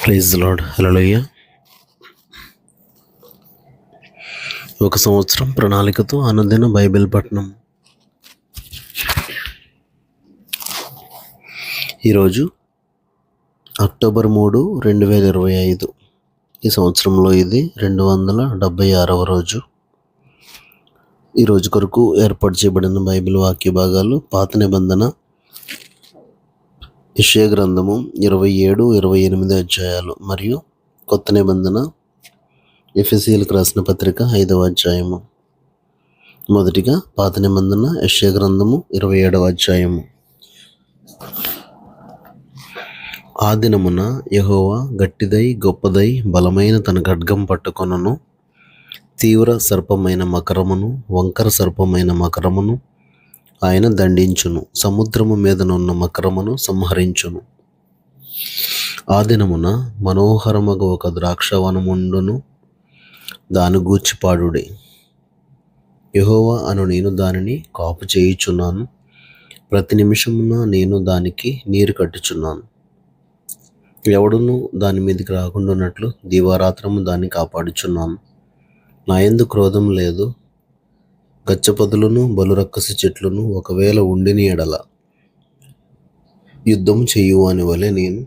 Praise lord. హల్లెలూయా. ఒక సంవత్సరం ప్రణాళికతో అనుదిన బైబిల్ పఠనం. ఈరోజు అక్టోబర్ 3, 2025. ఈ సంవత్సరంలో ఇది 276వ రోజు. ఈరోజు కొరకు ఏర్పాటు చేయబడిన బైబిల్ వాక్య భాగాలు పాత నిబంధన యెషయా గ్రంథము 27, 28 అధ్యాయాలు మరియు కొత్త నిబంధన ఎఫెసీయులకు రాసిన పత్రిక 5వ అధ్యాయము. మొదటిగా పాత నిబంధన యెషయా గ్రంథము 27వ అధ్యాయము. ఆ దినమున యెహోవా గట్టిదై గొప్పదై బలమైన తన ఖడ్గం పట్టుకొనను, తీవ్ర సర్పమైన మకరమును వంకర సర్పమైన మకరమును ఆయన దండించును, సముద్రము మీదనున్న మకరమును సంహరించును. ఆ దినమున మనోహరమగు ఒక ద్రాక్షవనముండును, దాని గూర్చి పాడుడి. యెహోవా అను నేను దానిని కాపు చేయుచున్నాను, ప్రతి నిమిషమున నేను దానికి నీరు కట్టుచున్నాను. ఎవడును దాని మీదకి రాకుండానట్లు దివారాత్రము దాన్ని కాపాడుచున్నాను. నా యందు క్రోధం లేదు. గచ్చపొదలను బలురక్కసి చెట్లను ఒకవేళ ఉండిని ఎడల యుద్ధము చేయువాని వలె నేను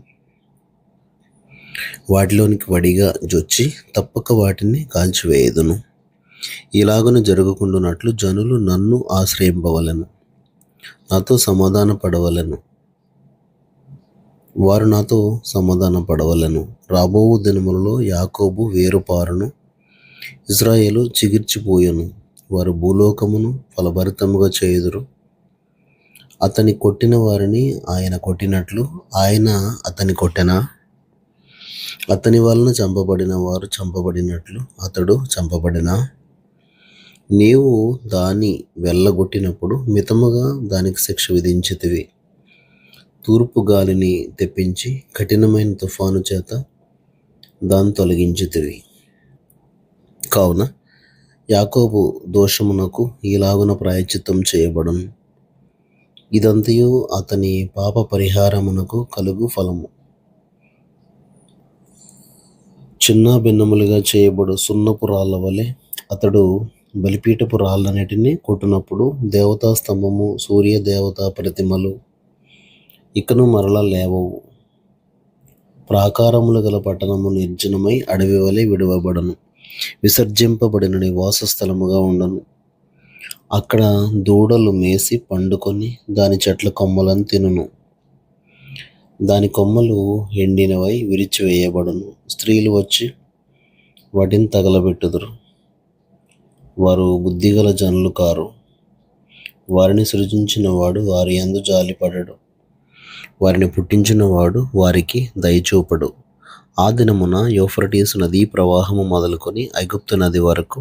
వాటిలోనికి వడిగా జొచ్చి తప్పక వాటిని కాల్చివేయదును. ఇలాగను జరుగుకుండునట్లు జనులు నన్ను ఆశ్రయింపవలెను, నాతో సమాధాన పడవలెను. వారు నాతో సమాధాన పడవలెను. రాబోవు దినములలో యాకోబు వేరుపారును, ఇశ్రాయేలు చిగిర్చిపోయెను. వారు భూలోకమును ఫలభరితముగా చేయుదురు. అతని కొట్టిన వారిని ఆయన కొట్టినట్లు ఆయన అతని కొట్టెనా? అతని వలన చంపబడిన వారు చంపబడినట్లు అతడు చంపబడినా? నీవు దాన్ని వెళ్ళగొట్టినప్పుడు మితముగా దానికి శిక్ష విధించితివి. తూర్పు గాలిని తెప్పించి కఠినమైన తుఫాను చేత దాన్ని తొలగించితివి. కావున యాకోబు దోషమునకు ఈలాగున ప్రాయశ్చిత్తం చేయబడును. ఇదంతయు అతని పాప పరిహారమునకు కలుగు ఫలము. చిన్న భిన్నములుగా చేయబడు సున్నపు రాళ్ల వలె అతడు బలిపీఠపు రాళ్ళన్నిటినీ కొట్టునప్పుడు దేవతా స్తంభము, సూర్య దేవతా ప్రతిమలు ఇకను మరల లేవవు. ప్రాకారములు గల పట్టణము నిర్జనమై అడవి వలె విడవబడను, విసర్జింపబడిన నివాస స్థలముగా ఉండను. అక్కడ దూడలు మేసి పండుకొని దాని చెట్ల కొమ్మలను తినును. దాని కొమ్మలు ఎండినవై విరిచివేయబడును. స్త్రీలు వచ్చి వాటిని తగలబెట్టుదురు. వారు బుద్ధిగల జనులు కారు. వారిని సృజించిన వాడు వారి యందు జాలిపడడు. వారిని పుట్టించిన వాడు వారికి దయచూపడు. ఆ దినమున యూఫ్రటీసు నదీ ప్రవాహము మొదలుకొని ఐగుప్తు నది వరకు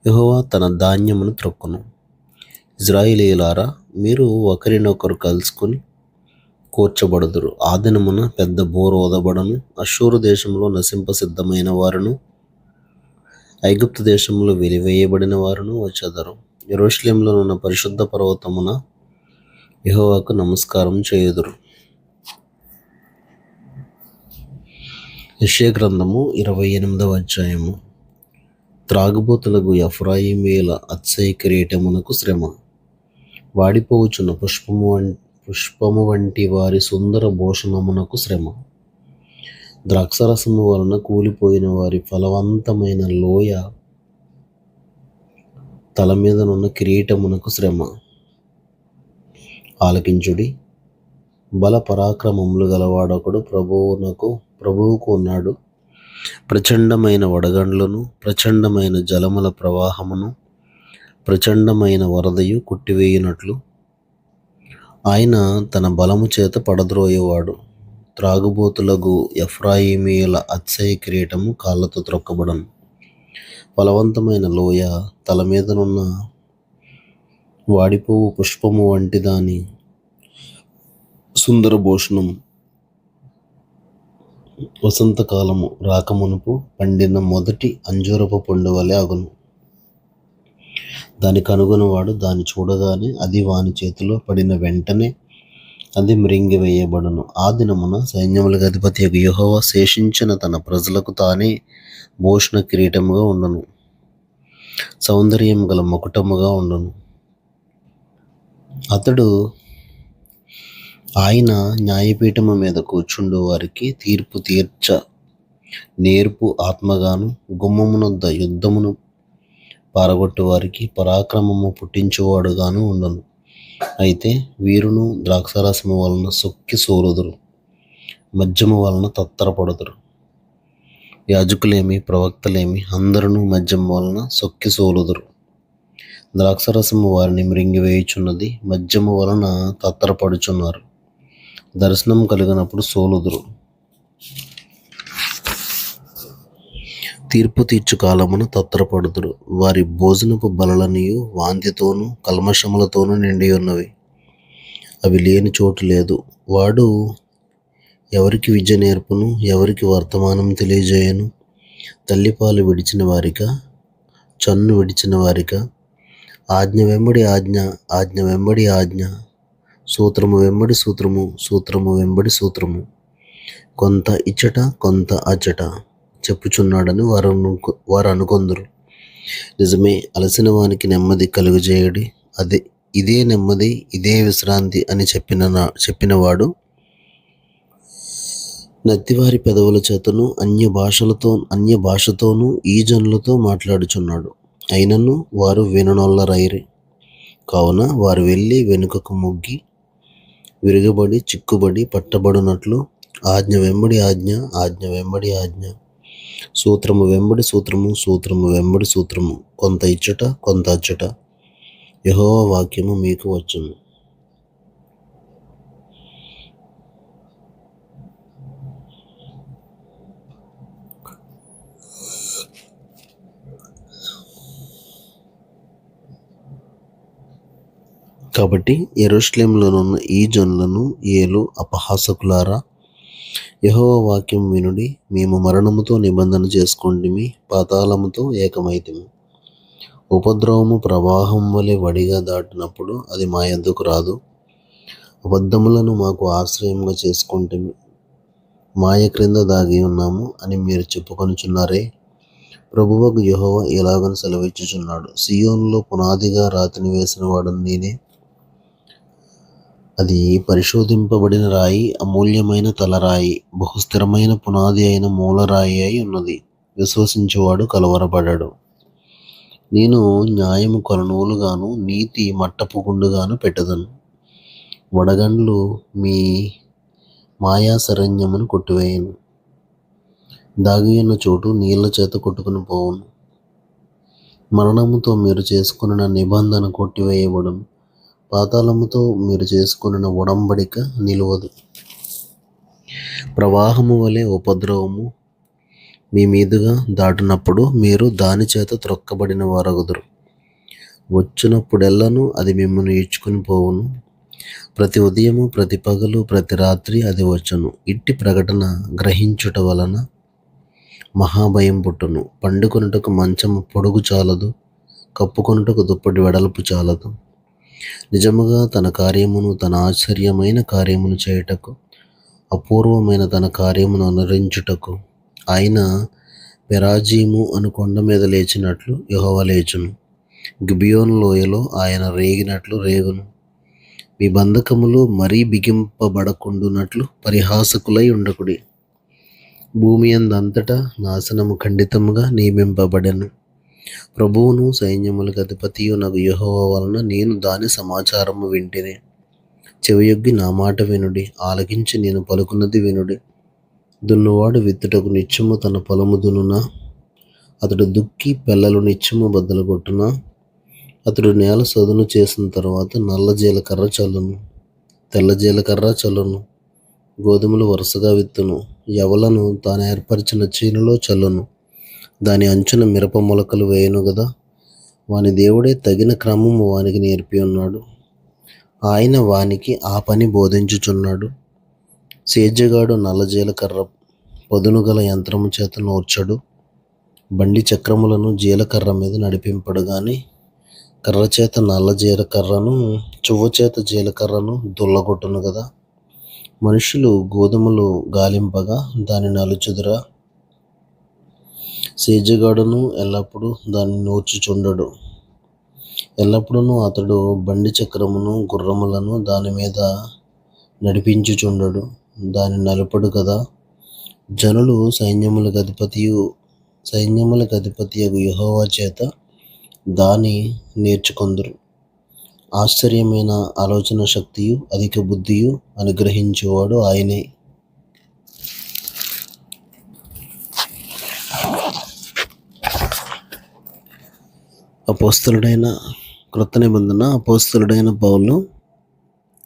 యెహోవా తన ధాన్యమును త్రొక్కును. ఇశ్రాయేలీయులారా, మీరు ఒకరినొకరు కలుసుకొని కూర్చబడుదురు. ఆ దినమున పెద్ద బోరు ఊదబడను. అష్షూరు దేశంలో నశింప సిద్ధమైన వారును, ఐగుప్తు దేశంలో వెలివేయబడిన వారును వచ్చెదరు. యెరూషలేములో ఉన్న పరిశుద్ధ పర్వతమున యెహోవాకు నమస్కారం చేయుదురు. యెషయా గ్రంథము 28వ అధ్యాయము. త్రాగుబోతులకు ఎఫ్రాయిమీయుల అతిశయ కిరీటమునకు శ్రమ. వాడిపోవుచున్న పుష్పము వంటి వారి సుందర భూషణమునకు శ్రమ. ద్రాక్షరసము వలన కూలిపోయిన వారి ఫలవంతమైన లోయ తల మీదనున్న కిరీటమునకు శ్రమ. ఆలకించుడి. బల పరాక్రమములు గలవాడొకడు ప్రభువుకు ఉన్నాడు. ప్రచండమైన వడగండ్లను, ప్రచండమైన జలముల ప్రవాహమును, ప్రచండమైన వరదయు కొట్టివేయునట్లు ఆయన తన బలము చేత పడద్రోయేవాడు. త్రాగుబోతులకు ఎఫ్రాయిమీయుల అతిశయ కిరీటము కాళ్ళతో త్రొక్కబడను. ఫలవంతమైన లోయ తల మీదనున్న వాడిపోవు పుష్పము వంటి దాని సుందర భూషణం వసంతకాలము రాకమునుపు పండిన మొదటి అంజూరపు పండు వలె అగును. దాని కనుగొనవాడు దాన్ని చూడగానే అది వాని చేతిలో పడిన వెంటనే అది మ్రింగివేయబడును. ఆ దినమున సైన్యములకు అధిపతి యెహోవా శేషించిన తన ప్రజలకు తానే భూషణ కిరీటముగా ఉండును, సౌందర్యం గల ముకుటముగా ఉండును. అతడు ఆయన న్యాయపీఠము మీద కూర్చుండు వారికి తీర్పు తీర్చ నేర్పు ఆత్మగాను, గుమ్మమునొద్ద యుద్ధమును పారగొట్టు వారికి పరాక్రమము పుట్టించువాడుగాను ఉండును. అయితే వీరును ద్రాక్షారసము వలన సొక్కి సోలుదురు, మద్యము వలన తత్తరపడుదురు. యాజకులేమి ప్రవక్తలేమి అందరూ మద్యము వలన సొక్కి సోలుదురు. ద్రాక్షరసము వారిని మ్రింగివేయుచున్నది, మద్యము వలన తత్తరపడుచున్నారు. దర్శనం కలిగినప్పుడు సోలుదురు. తీర్పు తీర్చు కాలమున తత్తరపడుదురు. వారి భోజనపు బలలనియు వాంతితోనూ కల్మషములతోనూ నిండి ఉన్నవి, అవి లేని చోటు లేదు. వాడు ఎవరికి విద్య నేర్పును, ఎవరికి వర్తమానం తెలియజేయను? తల్లిపాలు విడిచిన వారిక, చన్ను విడిచిన వారిక? ఆజ్ఞ వెంబడి ఆజ్ఞ, ఆజ్ఞ వెంబడి ఆజ్ఞ, సూత్రము వెంబడి సూత్రము, సూత్రము వెంబడి సూత్రము, కొంత ఇచ్చట కొంత అచ్చట చెప్పుచున్నాడని వారు అనుకొందురు. నిజమే, అలసిన వానికి నెమ్మది కలుగజేయడి, ఇదే నెమ్మది, ఇదే విశ్రాంతి అని చెప్పినవాడు నత్తివారి పెదవుల చేతను అన్య భాషతోనూ ఈ జనులతో మాట్లాడుచున్నాడు. అయినను వారు విననొల్లరైరి. కావున వారు వెళ్ళి వెనుకకు మొగ్గి విరగబడి చిక్కుబడి పట్టబడినట్లు ఆజ్ఞ వెంబడి ఆజ్ఞ, ఆజ్ఞ వెంబడి ఆజ్ఞ, సూత్రము వెంబడి సూత్రము, సూత్రము వెంబడి సూత్రము, కొంత ఇచ్చట కొంత అచ్చట యెహోవా వాక్యము మీకు వచ్చును. కాబట్టి యెరూషలేములోనున్న ఈ జనులను ఏలు అపహాసకులారా, యెహోవా వాక్యం వినుడి. మేము మరణముతో నిబంధన చేసుకొంటిమి, పాతాళముతో ఏకమైతిమి. ఉపద్రవము ప్రవాహం వలె వడిగా దాటినప్పుడు అది మా యొద్దకు రాదు. అబద్ధములను మాకు ఆశ్రయంగా చేసుకొంటిమి, మాయ క్రింద దాగి ఉన్నాము అని మీరు చెప్పుకొనుచున్నారే. ప్రభువగు యెహోవా ఎలాగని సెలవిచ్చుచున్నాడు: సీయోనులో పునాదిగా రాతిని వేసిన వాడను నేనే. అది పరిశోధింపబడిన రాయి, అమూల్యమైన తలరాయి, బహుస్థిరమైన పునాది అయిన మూలరాయి అయి ఉన్నది. విశ్వసించువాడు కలవరపడడు. నేను న్యాయము కొలనూలుగాను, నీతి మట్టపు గుండుగాను పెట్టదను. వడగండ్లు మీ మాయాశరణ్యమును కొట్టివేయను. దాగియున్న చోటు నీళ్ల చేత కొట్టుకుని పోవును. మరణముతో మీరు చేసుకొనిన నిబంధన కొట్టివేయబడును. పాతాళముతో మీరు చేసుకొనిన ఉడంబడిక నిలువదు. ప్రవాహము వలె ఉపద్రవము మీ మీదుగా దాటినప్పుడు మీరు దాని చేత త్రొక్కబడిన వారగుదురు. వచ్చినప్పుడెల్లను అది మిమ్మల్ని ఈడ్చుకుని పోవును. ప్రతి ఉదయము, ప్రతి పగలు, ప్రతి రాత్రి అది వచ్చును. ఇట్టి ప్రకటన గ్రహించుట వలన మహాభయం పుట్టును. పండుకొనుటకు మంచము పొడుగు చాలదు, కప్పుకొనుటకు దుప్పటి వెడల్పు చాలదు. నిజముగా తన కార్యమును, తన ఆశ్చర్యమైన కార్యమును చేయుటకు, అపూర్వమైన తన కార్యమును అనురించుటకు ఆయన పెరాజీము అను కొండ మీద లేచినట్లు యెహోవా లేచును. గిబియోను లోయలో ఆయన రేగినట్లు రేగును. మీ బంధకములు మరీ బిగింపబడకుండునట్లు పరిహాసకులై ఉండకుడి. భూమి అందంతటా నాశనము ఖండితముగా నియమింపబడెను. ప్రభువును సైన్యములకు అధిపతియునగు యెహోవా వలన నేను దాని సమాచారము వింటిని. చెవియొగ్గి నా మాట వినుడి, ఆలకించి నేను పలుకున్నది వినుడి. దున్నువాడు విత్తుటకు నిత్యము తన పొలము దున్నునా? అతడు దుక్కి పెళ్ళలు నిత్యము బద్దలుగొట్టునా? అతడు నేల సదును చేసిన తర్వాత నల్ల జీలకర్ర చల్లును, తెల్ల జీలకర్ర చల్లును. గోధుమలు వరుసగా విత్తును, యవలను తాను ఏర్పరిచిన చేనులో చల్లును. దాని అంచున మిరప మొలకలు వేయను గదా. వాని దేవుడే తగిన క్రమము వానికి నేర్పి ఉన్నాడు. ఆయన వానికి ఆ పని బోధించుచున్నాడు. సేద్యగాడు నల్ల జీలకర్ర పదును గల యంత్రము చేత నూర్చడు. బండి చక్రములను జీలకర్ర మీద నడిపింపడు గాని కర్ర చేత నల్ల జీలకర్రను, చువ్వ చేత జీలకర్రను దుల్లగొట్టును గదా. మనుషులు గోధుమలు గాలింపగా దాని నలుచుదురా, సేజగాడును ఎల్లప్పుడూ దాన్ని నూర్చుచుండడు. ఎల్లప్పుడూ అతడు బండి చక్రమును గుర్రములను దాని మీద నడిపించుచుండడు, దాని నలుపడు కదా. జనులు సైన్యములకు అధిపతియగు యెహోవా చేత దాని నేర్చుకొందురు. ఆశ్చర్యమైన ఆలోచన శక్తియు అధిక బుద్ధియు అనుగ్రహించువాడు ఆయనే. క్రొత్త నిబంధన అపోస్తలుడైన పౌలు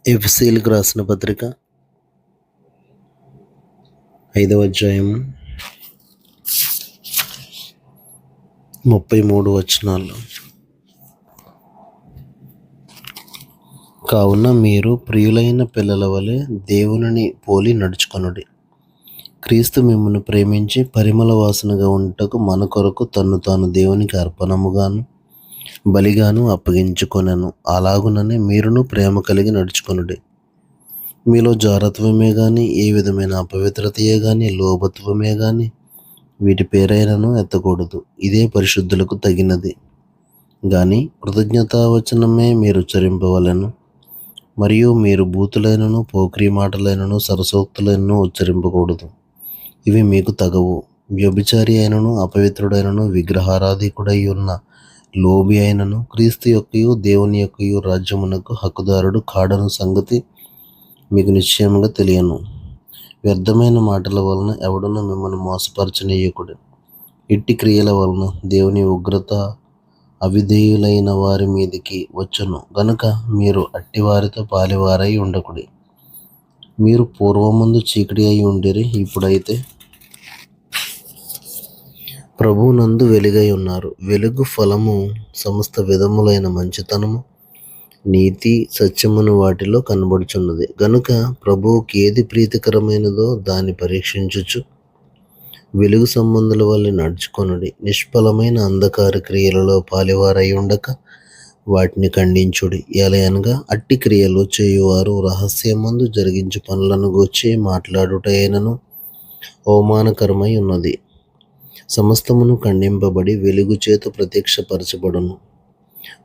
ఎఫెసీయులకు రాసిన పత్రిక 5వ అధ్యాయం 33 వచనాలు. కావున మీరు ప్రియులైన పిల్లల వలె దేవునిని పోలి నడుచుకొనుడి. క్రీస్తు మిమ్మును ప్రేమించి పరిమళ వాసనగా ఉంటకు మన కొరకు తన్ను తాను దేవునికి అర్పణముగాను బలిగాను అప్పగించుకొనెను. అలాగుననే మీరును ప్రేమ కలిగి నడుచుకొనుడి. మీలో జారత్వమే గాని, ఏ విధమైన అపవిత్రతయే గాని, లోభత్వమే గాని వీటి పేరైనను ఎత్తకూడదు. ఇదే పరిశుద్ధులకు తగినది. గాని కృతజ్ఞతావచనమే మీరు ఉచ్చరింపవలెను. మరియు మీరు బూతులైనను, పోకిరీ మాటలైనను, సరసోక్తులైనను ఉచ్చరింపకూడదు. ఇవి మీకు తగవు. వ్యభిచారి అయినను, అపవిత్రుడైనను, విగ్రహారాధికుడై ఉన్న లోబి అయినను క్రీస్తు యొక్కయు దేవుని యొక్కయు రాజ్యమునకు హక్కుదారుడు కాడను సంగతి మీకు నిశ్చయముగా తెలియను. వ్యర్థమైన మాటల వలన ఎవడునూ మిమ్మల్ని మోసపరచనీయకుడు. ఇట్టి క్రియల వలన దేవుని ఉగ్రత అవిధేయులైన వారి మీదికి వచ్చును గనుక మీరు అట్టివారితో పాలివారై ఉండకుడి. మీరు పూర్వమందు చీకటి అయి ఉండిరి, ఇప్పుడైతే ప్రభువునందు వెలుగై ఉన్నారు. వెలుగు ఫలము సమస్త విధములైన మంచితనము, నీతి, సత్యమును వాటిలో కనబడుచున్నది. గనుక ప్రభువుకి ఏది ప్రీతికరమైనదో దాన్ని పరీక్షించుచు వెలుగు సంబంధుల వల్ల నడుచుకొనుడి. నిష్ఫలమైన అంధకార క్రియలలో పాలివారై ఉండక వాటిని ఖండించుడి. ఎలయనగా అట్టి క్రియలు చేయువారు రహస్యమందు జరిగించు పనులను గూర్చి మాట్లాడుటైనను అవమానకరమై ఉన్నది. సమస్తమును ఖండింపబడి వెలుగు చేత ప్రత్యక్షపరచబడును.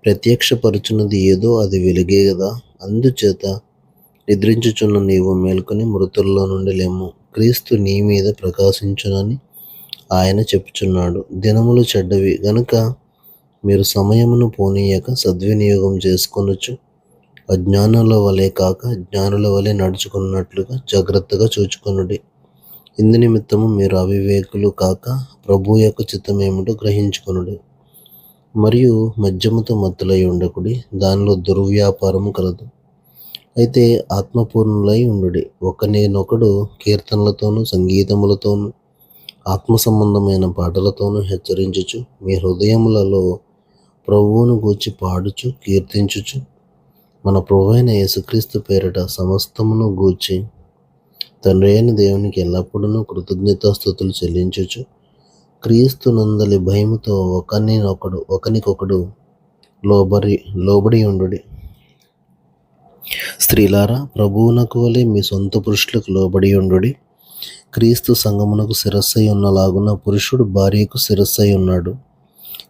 ప్రత్యక్షపరచున్నది ఏదో అది వెలుగే గదా. అందుచేత నిద్రించుచున్న నీవు మేల్కొని మృతుల్లో నుండి లేము, క్రీస్తు నీ మీద ప్రకాశించునని ఆయన చెప్పుచున్నాడు. దినములు చెడ్డవి గనుక మీరు సమయమును పోనీయక సద్వినియోగం చేసుకొనుచు అజ్ఞానుల వలె కాక జ్ఞానుల వలె నడుచుకున్నట్లుగా జాగ్రత్తగా చూచుకొనుడి. ఇందు నిమిత్తము మీరు అవివేకులు కాక ప్రభు యొక్క చిత్తమేమిటో గ్రహించుకొనుడి. మరియు మద్యముతో మత్తులై ఉండకుడి, దానిలో దుర్వ్యాపారము కలదు. అయితే ఆత్మపూర్ణులై ఉండుడి. ఒకరినొకడు కీర్తనలతోనూ సంగీతములతోనూ ఆత్మ సంబంధమైన పాటలతోనూ హెచ్చరించుచు మీ హృదయములలో ప్రభువును గూర్చి పాడుచు కీర్తించుచు మన ప్రభువైన యేసుక్రీస్తు పేరిట సమస్తమును గూర్చి తండ్రి అయిన దేవునికి ఎల్లప్పుడూ కృతజ్ఞతాస్తుతులు చెల్లించుచు క్రీస్తు నందలి భయముతో ఒకనికొకడు లోబడి ఉండుడి. స్త్రీలారా, ప్రభువునకు వలె మీ సొంత పురుషులకు లోబడి ఉండుడి. క్రీస్తు సంఘమునకు శిరస్సై ఉన్నలాగున పురుషుడు భార్యకు శిరస్సై ఉన్నాడు.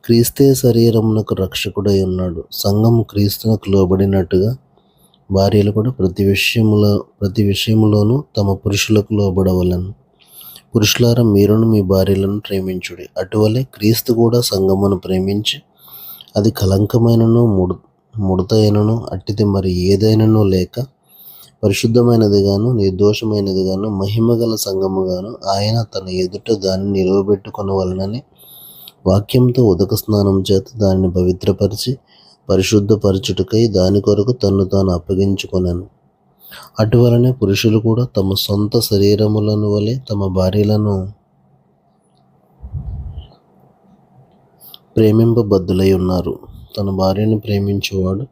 క్రీస్తే శరీరమునకు రక్షకుడై ఉన్నాడు. సంఘము క్రీస్తునకు లోబడినట్టుగా భార్యలు కూడా ప్రతి విషయములోనూ తమ పురుషులకు లోబడవలెను. పురుషులారా, మీరును మీ భార్యలను ప్రేమించుడి. అటువలే క్రీస్తు కూడా సంఘమును ప్రేమించి అది కలంకమైనను ముడతైనను అట్టిది మరి ఏదైనను లేక పరిశుద్ధమైనదిగాను నిర్దోషమైనదిగాను మహిమగల సంఘముగాను ఆయన తన ఎదుట దాన్ని నిలవబెట్టుకొనవలెనని వాక్యంతో ఉదక స్నానం చేత దానిని పవిత్రపరిచి పరిశుద్ధపరచుటకై దాని కొరకు తన్ను తాను అప్పగించుకొనెను. అటువలనే పురుషులు కూడా తమ సొంత శరీరములను వలె తమ భార్యలను ప్రేమింపబద్ధులై ఉన్నారు. తన భార్యను ప్రేమించువాడు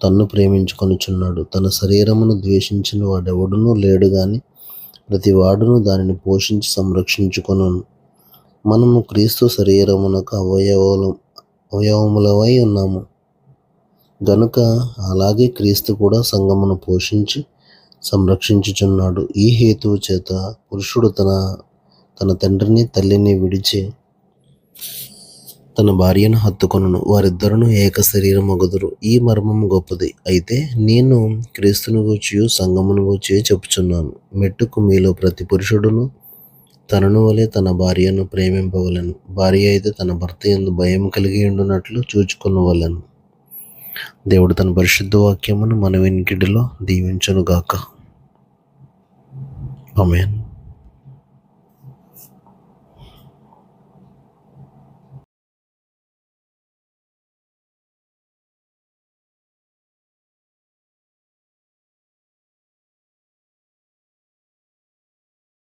తన్ను ప్రేమించుకొనుచున్నాడు. తన శరీరమును ద్వేషించిన వాడెవడునూ లేడు గాని ప్రతి వాడును దానిని పోషించి సంరక్షించుకొనును. మనము క్రీస్తు శరీరమునకు అవయవములవై ఉన్నాము గనుక అలాగే క్రీస్తు కూడా సంఘమును పోషించి సంరక్షించుచున్నాడు. ఈ హేతువు చేత పురుషుడు తన తండ్రిని తల్లిని విడిచి తన భార్యను హత్తుకొనును, వారిద్దరును ఏక శరీరమగుదురు. ఈ మర్మము గొప్పది. అయితే నేను క్రీస్తును గూర్చియు సంఘమును గూర్చియు చెప్పుచున్నాను. మెట్టుకు మీలో ప్రతి పురుషుడును తనను వలె తన భార్యను ప్రేమింపవలెను. భార్య అయితే తన భర్త యందు భయం కలిగి ఉండునట్లు చూచుకొనవలెను. దేవుడు తన పరిశుద్ధ వాక్యమును మన వినికిడిలో దీవించునుగాక. ఆమేన్.